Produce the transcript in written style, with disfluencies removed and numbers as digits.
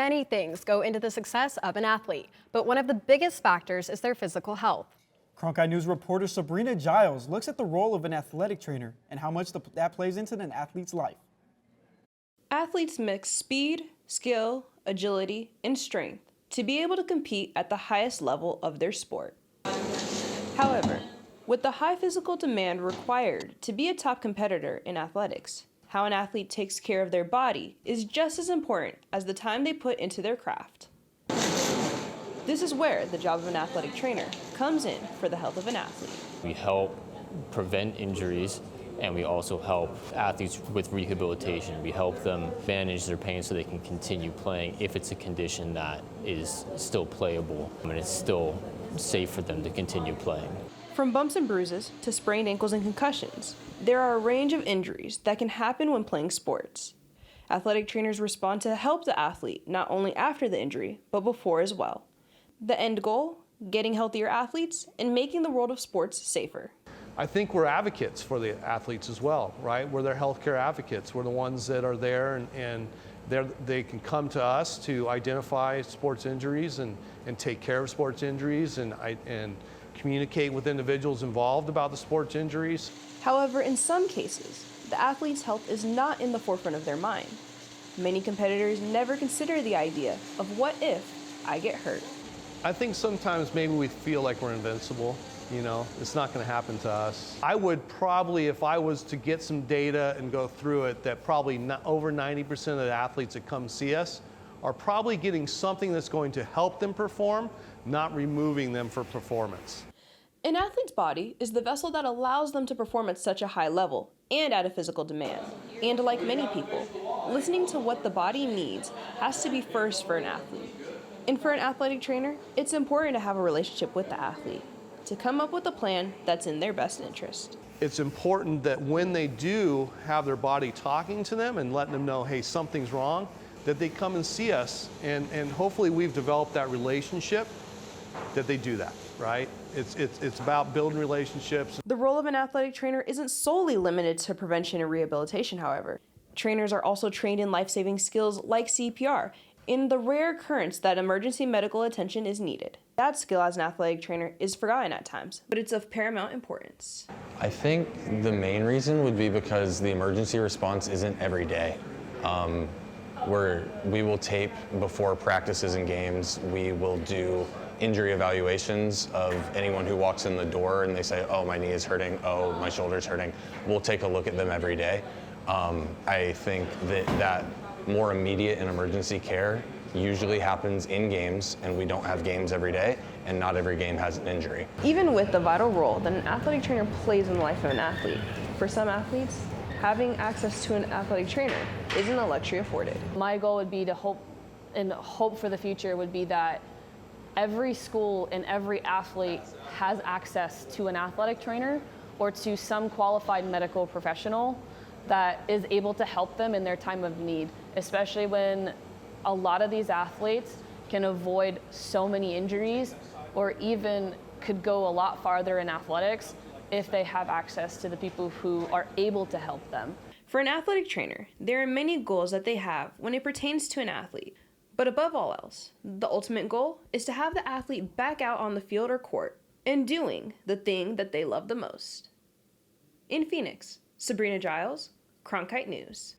Many things go into the success of an athlete, but one of the biggest factors is their physical health. Cronkite News reporter Sabrina Jiles looks at the role of an athletic trainer and how much that plays into an athlete's life. Athletes mix speed, skill, agility, and strength to be able to compete at the highest level of their sport. However, with the high physical demand required to be a top competitor in athletics, how an athlete takes care of their body is just as important as the time they put into their craft. This is where the job of an athletic trainer comes in for the health of an athlete. We help prevent injuries, and we also help athletes with rehabilitation. We help them manage their pain so they can continue playing if it's a condition that is still playable and it's still safe for them to continue playing. From bumps and bruises to sprained ankles and concussions, there are a range of injuries that can happen when playing sports. Athletic trainers respond to help the athlete not only after the injury, but before as well. The end goal? Getting healthier athletes and making the world of sports safer. I think we're advocates for the athletes as well, right? We're their healthcare advocates. We're the ones that are there and they can come to us to identify sports injuries and take care of sports injuries and communicate with individuals involved about the sports injuries. However, in some cases, the athlete's health is not in the forefront of their mind. Many competitors never consider the idea of what if I get hurt. I think sometimes maybe we feel like we're invincible. You know, it's not going to happen to us. I would probably, if I was to get some data and go through it, that probably over 90% of the athletes that come see us are probably getting something that's going to help them perform, not removing them for performance. An athlete's body is the vessel that allows them to perform at such a high level and at a physical demand. And like many people, listening to what the body needs has to be first for an athlete. And for an athletic trainer, it's important to have a relationship with the athlete, to come up with a plan that's in their best interest. It's important that when they do have their body talking to them and letting them know, hey, something's wrong, that they come and see us, and hopefully we've developed that relationship that they do that, right? It's about building relationships. The role of an athletic trainer isn't solely limited to prevention and rehabilitation, however. Trainers are also trained in life-saving skills like CPR, in the rare occurrence that emergency medical attention is needed. That skill as an athletic trainer is forgotten at times, but it's of paramount importance. I think the main reason would be because the emergency response isn't every day. We will tape before practices and games. We will do injury evaluations of anyone who walks in the door and they say, oh, my knee is hurting, oh, my shoulder's hurting. We'll take a look at them every day. I think that more immediate and emergency care usually happens in games, and we don't have games every day, and not every game has an injury. Even with the vital role that an athletic trainer plays in the life of an athlete, for some athletes, having access to an athletic trainer isn't a luxury afforded. My goal would be to hope for the future would be that every school and every athlete has access to an athletic trainer or to some qualified medical professional that is able to help them in their time of need, especially when a lot of these athletes can avoid so many injuries or even could go a lot farther in athletics if they have access to the people who are able to help them. For an athletic trainer, there are many goals that they have when it pertains to an athlete. But above all else, the ultimate goal is to have the athlete back out on the field or court and doing the thing that they love the most. In Phoenix, Sabrina Jiles, Cronkite News.